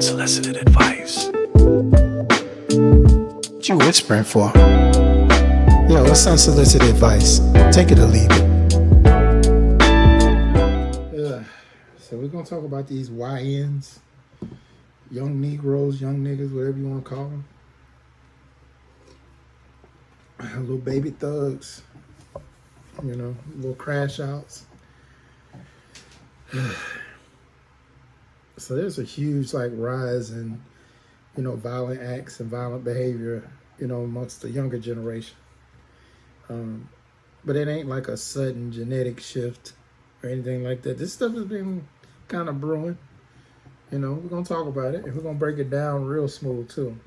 Unsolicited advice. What you whispering for? Yo, what's unsolicited advice? Take it or leave it. So we're going to talk about these YNs, young Negroes, young niggas, whatever you want to call them. Little baby thugs, little crash outs. So there's a huge rise in, violent acts and violent behavior, amongst the younger generation. But it ain't like a sudden genetic shift or anything like that. This stuff has been kind of brewing. We're going to talk about it, and we're going to break it down real smooth too,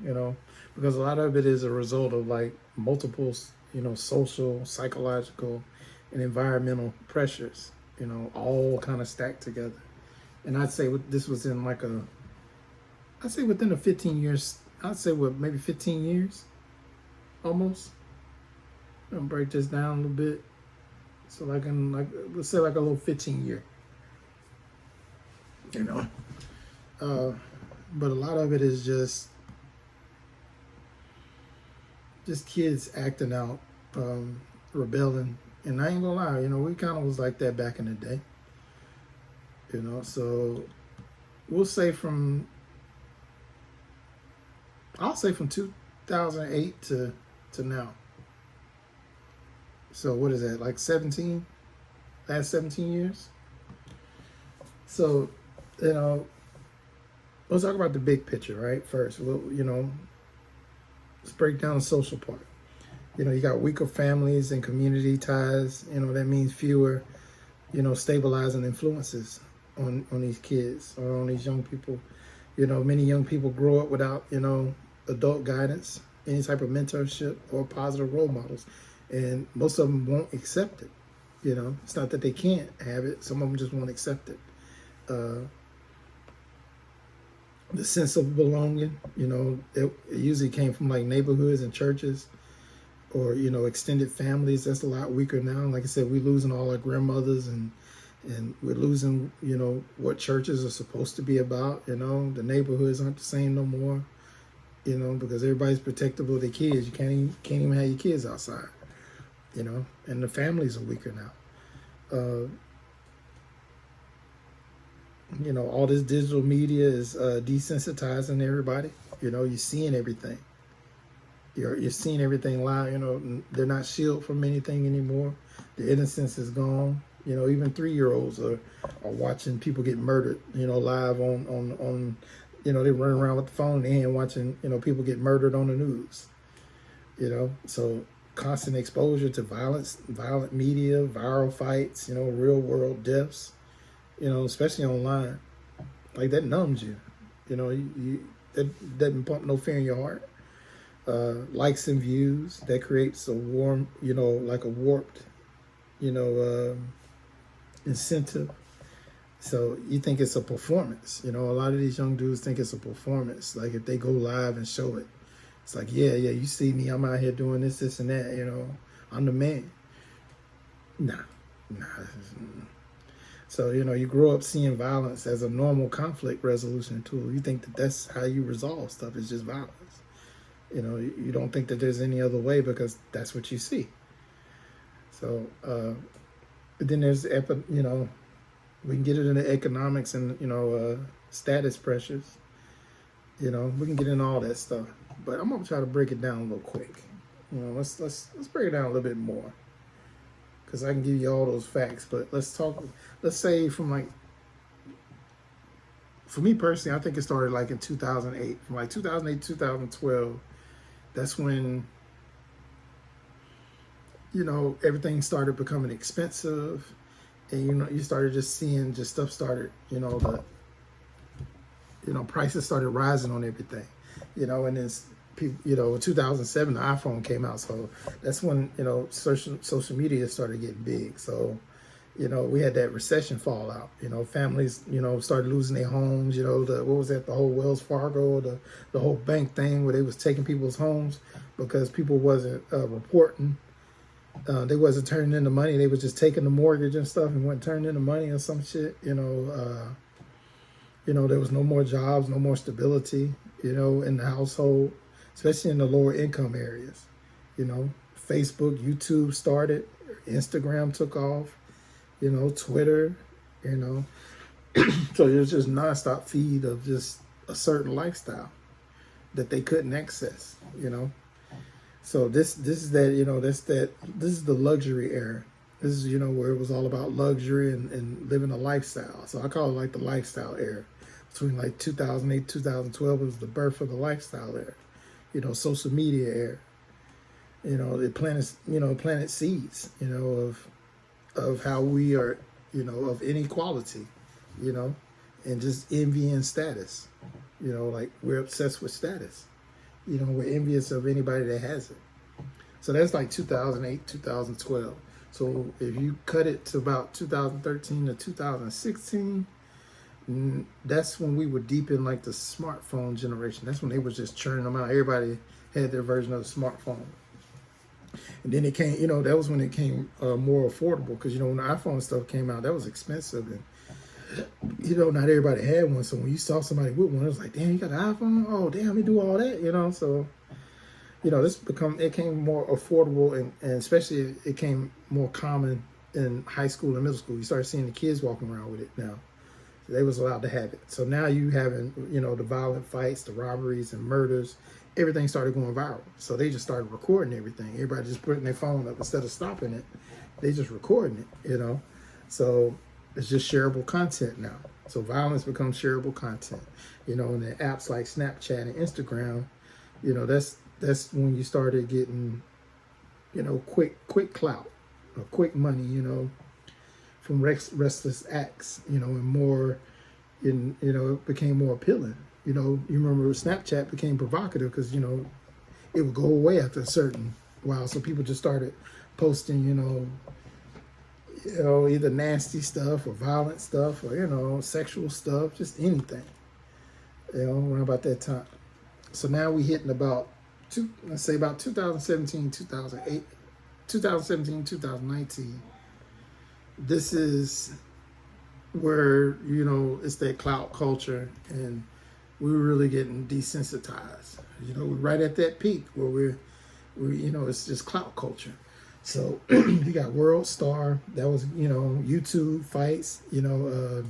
because a lot of it is a result of multiple, social, psychological, and environmental pressures, all kind of stacked together. And I'd say this was in I'd say within the 15 years, maybe 15 years, almost. I'm going to break this down a little bit. So let's say a little 15 year, but a lot of it is just kids acting out, rebelling. And I ain't gonna lie, we kind of was like that back in the day. So we'll say I'll say from 2008 to now. So what is that, 17? Last 17 years? So, let's talk about the big picture, right? First, let's break down the social part. You got weaker families and community ties. That means fewer, stabilizing influences on these kids or on these young people. Many young people grow up without, adult guidance, any type of mentorship or positive role models. And most of them won't accept it. It's not that they can't have it. Some of them just won't accept it. The sense of belonging, it usually came from neighborhoods and churches or, extended families. That's a lot weaker now. Like I said, we're losing all our grandmothers and we're losing, what churches are supposed to be about. The neighborhoods aren't the same no more, because everybody's protective of their kids. You can't even have your kids outside. And the families are weaker now. All this digital media is desensitizing everybody. You're seeing everything. You're seeing everything live. They're not shielded from anything anymore. The innocence is gone. Even 3-year-olds are watching people get murdered, live on they run around with the phone in their hand watching, people get murdered on the news. So constant exposure to violence, violent media, viral fights, real world deaths, especially online. That numbs you. That doesn't pump no fear in your heart. Likes and views, that creates a warm, a warped, incentive. So you think it's a performance. A lot of these young dudes think it's a performance. If they go live and show it, it's yeah, you see me, I'm out here doing this, and that, I'm the man. Nah. So, you grow up seeing violence as a normal conflict resolution tool. You think that that's how you resolve stuff, it's just violence. You don't think that there's any other way because that's what you see. So, then there's, we can get into economics and, status pressures. We can get into all that stuff. But I'm gonna try to break it down a little quick. Let's break it down a little bit more, because I can give you all those facts. But let's say from for me personally, I think it started in 2008. From 2008 to 2012, that's when everything started becoming expensive, and you started just seeing stuff started. Prices started rising on everything. And it's people, in 2007, the iPhone came out. So that's when, social media started getting big. So, we had that recession fallout. Families, started losing their homes. What was that? The whole Wells Fargo, the whole bank thing where they was taking people's homes because people wasn't reporting. They wasn't turning in the money. They was just taking the mortgage and stuff and wasn't turning in the money or some shit. You know, there was no more jobs, no more stability, you know, in the household, especially in the lower income areas. You know, Facebook, YouTube started, Instagram took off, you know, Twitter, you know. So it was just nonstop feed of just a certain lifestyle that they couldn't access, you know. So this is that, you know, this is the luxury era. This is, you know, where it was all about luxury and living a lifestyle. So I call it like the lifestyle era. Between like 2008, 2012 was the birth of the lifestyle era. You know, social media era. You know, it planted seeds, you know, of how we are, you know, of inequality, you know, and just envy and status. You know, like we're obsessed with status. You know, we're envious of anybody that has it. So that's like 2008, 2012. So if you cut it to about 2013 to 2016, that's when we were deep in like the smartphone generation. That's when they was just churning them out. Everybody had their version of the smartphone. And then it came, you know, that was when it came more affordable, because, you know, when the iPhone stuff came out, that was expensive. And, you know, not everybody had one. So when you saw somebody with one, it was like, damn, you got an iPhone? Oh, damn, they do all that, you know? So, you know, it came more affordable, and especially it came more common in high school and middle school. You start seeing the kids walking around with it now. So they was allowed to have it. So now you having, you know, the violent fights, the robberies and murders, everything started going viral. So they just started recording everything. Everybody just putting their phone up instead of stopping it. They just recording it, you know. So it's just shareable content now. So violence becomes shareable content. You know, and the apps like Snapchat and Instagram, you know, that's when you started getting, you know, quick clout or quick money, you know, from restless acts, you know, and more, you know, it became more appealing. You know, you remember Snapchat became provocative because, you know, it would go away after a certain while. So people just started posting, you know, either nasty stuff or violent stuff or, you know, sexual stuff, just anything, you know, around about that time. So now we hitting about, let's say about 2017, 2019. This is where, you know, it's that clout culture, and we're really getting desensitized. You know, we're right at that peak where we're you know, it's just clout culture. So you got World Star, that was, you know, YouTube fights, you know,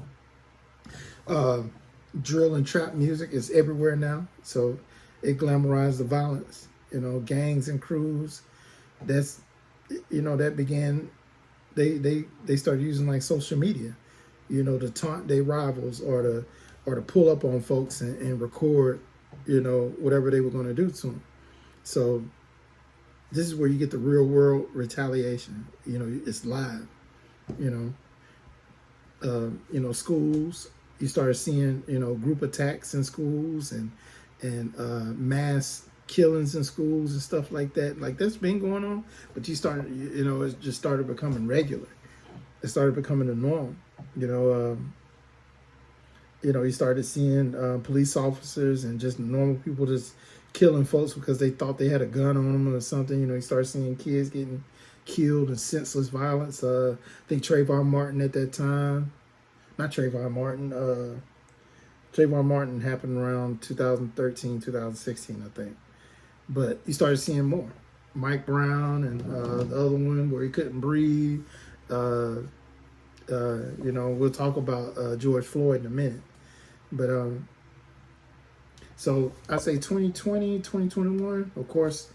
drill and trap music is everywhere now. So it glamorized the violence, you know, gangs and crews. That's, you know, that began, they started using like social media, you know, to taunt their rivals or to pull up on folks and record, you know, whatever they were going to do to them. So this is where you get the real world retaliation. You know, it's live. You know, schools. You started seeing, you know, group attacks in schools and mass killings in schools and stuff like that. Like that's been going on, but you know, it just started becoming regular. It started becoming the norm. You know, you started seeing police officers and just normal people just killing folks because they thought they had a gun on them or something. You know, you start seeing kids getting killed in senseless violence. I think Trayvon Martin at that time, not Trayvon Martin, Trayvon Martin happened around 2013, 2016, I think. But you started seeing more. Mike Brown and the other one where he couldn't breathe. You know, we'll talk about George Floyd in a minute. But so I say 2020, 2021, of course,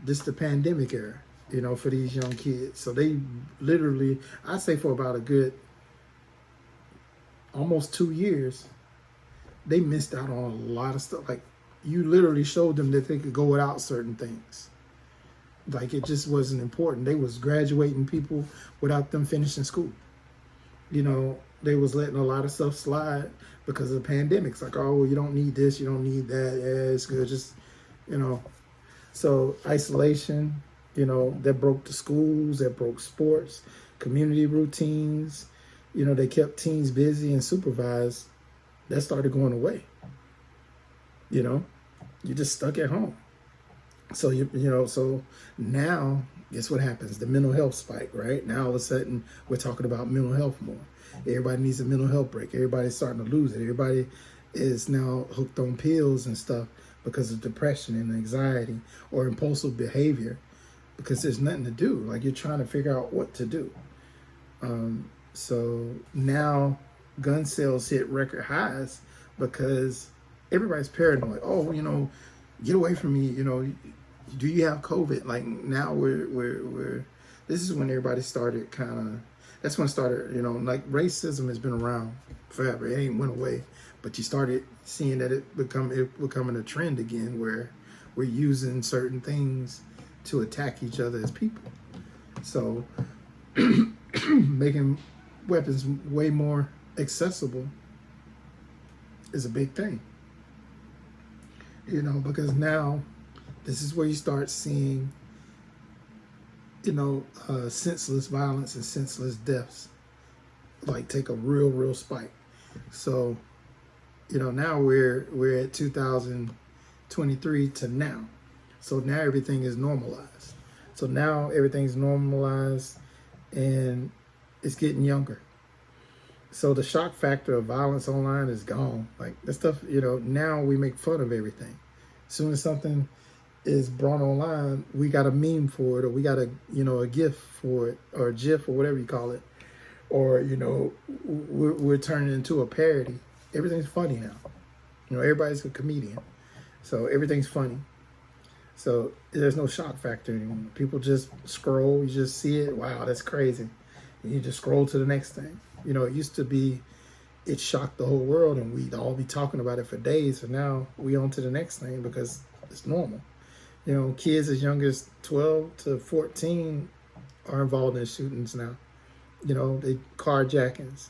this is the pandemic era, you know, for these young kids. So they literally, I say for about a good almost 2 years, they missed out on a lot of stuff. Like you literally showed them that they could go without certain things. Like it just wasn't important. They was graduating people without them finishing school. You know, they was letting a lot of stuff slide because of the pandemics. Like, oh, well, you don't need this, you don't need that. Yeah, it's good. Just, you know. So isolation, you know, that broke the schools, that broke sports, community routines. You know, they kept teens busy and supervised. That started going away. You know, you just stuck at home. So, you know, so now Guess what happens? The mental health spike, right? Now all of a sudden we're talking about mental health more. Everybody needs a mental health break. Everybody's starting to lose it. Everybody is now hooked on pills and stuff because of depression and anxiety or impulsive behavior because there's nothing to do. Like you're trying to figure out what to do. So now gun sales hit record highs because everybody's paranoid. Oh, get away from me. Do you have COVID? Like now we're this is when everybody started that's when it started, like racism has been around forever. It ain't went away, but you started seeing that it becoming a trend again where we're using certain things to attack each other as people. So making weapons way more accessible is a big thing. Because now this is where you start seeing, senseless violence and senseless deaths, like take a real spike. So, now we're at 2023 to now. So now everything is normalized. So now everything's normalized and it's getting younger. So the shock factor of violence online is gone. Like that stuff, now we make fun of everything. As soon as something is brought online, we got a meme for it, or we got a GIF for it, or a GIF, or whatever you call it, or we're turning into a parody. Everything's funny now. Everybody's a comedian, so everything's funny. So there's no shock factor anymore. People just scroll, you just see it. Wow, that's crazy. And you just scroll to the next thing. It used to be, it shocked the whole world, and we'd all be talking about it for days. And now we on to the next thing because it's normal. Kids as young as 12 to 14 are involved in shootings now. They carjackings,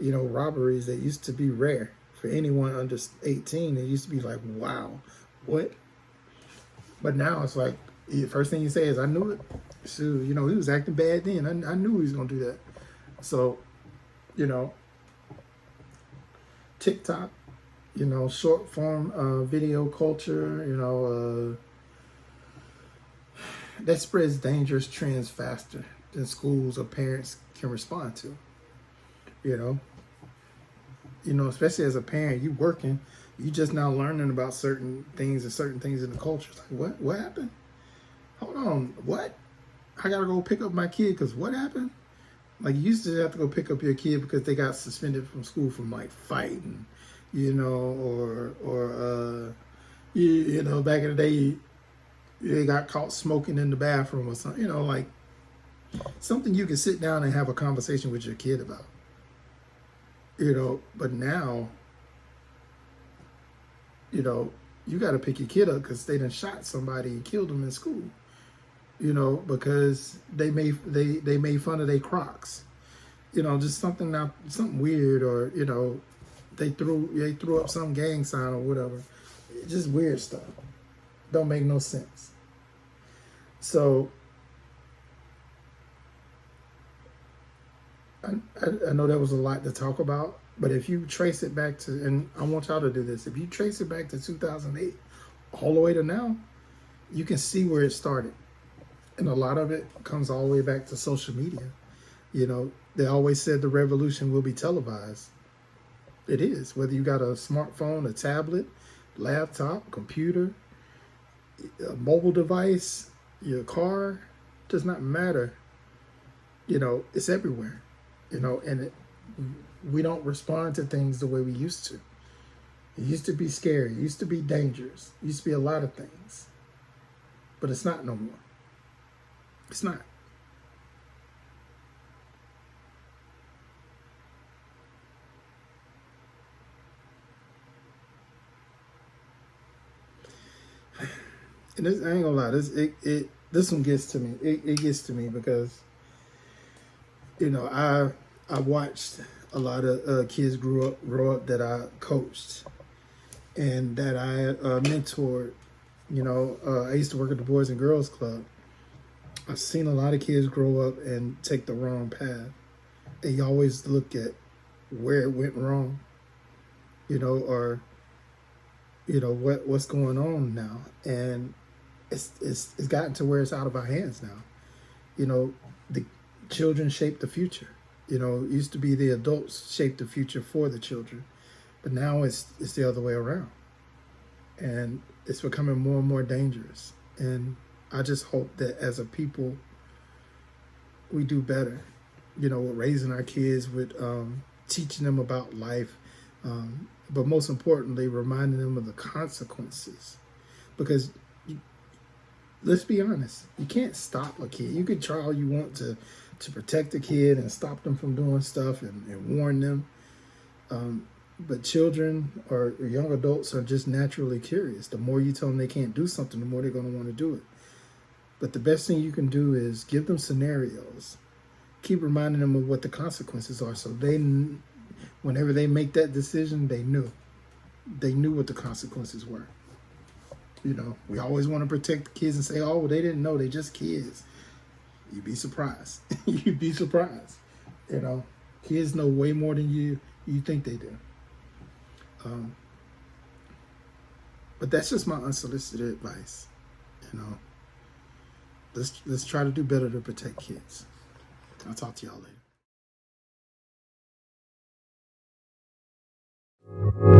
robberies that used to be rare for anyone under 18. It used to be like, wow, what? But now it's like, the first thing you say is, I knew it. So, he was acting bad then. I knew he was going to do that. So, TikTok, short form video culture, that spreads dangerous trends faster than schools or parents can respond to. Especially as a parent, you working, you just now learning about certain things in the culture. It's like, what happened? Hold on, what? I gotta go pick up my kid because what happened? Like you used to have to go pick up your kid because they got suspended from school from like fighting, or back in the day, they got caught smoking in the bathroom or something, like something you can sit down and have a conversation with your kid about. But now, you got to pick your kid up because they done shot somebody and killed them in school. Because they made fun of their Crocs. Just something weird, or they threw up some gang sign or whatever. Just weird stuff. Don't make no sense. So I know that was a lot to talk about, but if you trace it back to, and I want y'all to do this, if you trace it back to 2008 all the way to now, you can see where it started. And a lot of it comes all the way back to social media. They always said the revolution will be televised. It is, whether you got a smartphone, a tablet, laptop, computer, a mobile device, your car, does not matter. It's everywhere. And we don't respond to things the way we used to. It used to be scary. It used to be dangerous. It used to be a lot of things. But it's not no more. It's not. And this, I ain't gonna lie, this one gets to me. It gets to me because, I watched a lot of kids grow up that I coached and that I mentored. I used to work at the Boys and Girls Club. I've seen a lot of kids grow up and take the wrong path. And you always look at where it went wrong, or what's going on now. And it's gotten to where it's out of our hands now. You know, the children shape the future. You know, it used to be the adults shape the future for the children, but now it's the other way around, and it's becoming more and more dangerous. And I just hope that as a people, we do better. You know, with raising our kids, with teaching them about life, but most importantly, reminding them of the consequences. Because let's be honest, you can't stop a kid. You can try all you want to protect a kid and stop them from doing stuff and warn them. But children or young adults are just naturally curious. The more you tell them they can't do something, the more they're going to want to do it. But the best thing you can do is give them scenarios. Keep reminding them of what the consequences are, so they, whenever they make that decision, they knew what the consequences were. You know, we always want to protect the kids and say, oh, well, they didn't know, they just kids. You'd be surprised. You'd be surprised. You know, kids know way more than you think they do. But that's just my unsolicited advice. You know, let's try to do better to protect kids. I'll talk to y'all later.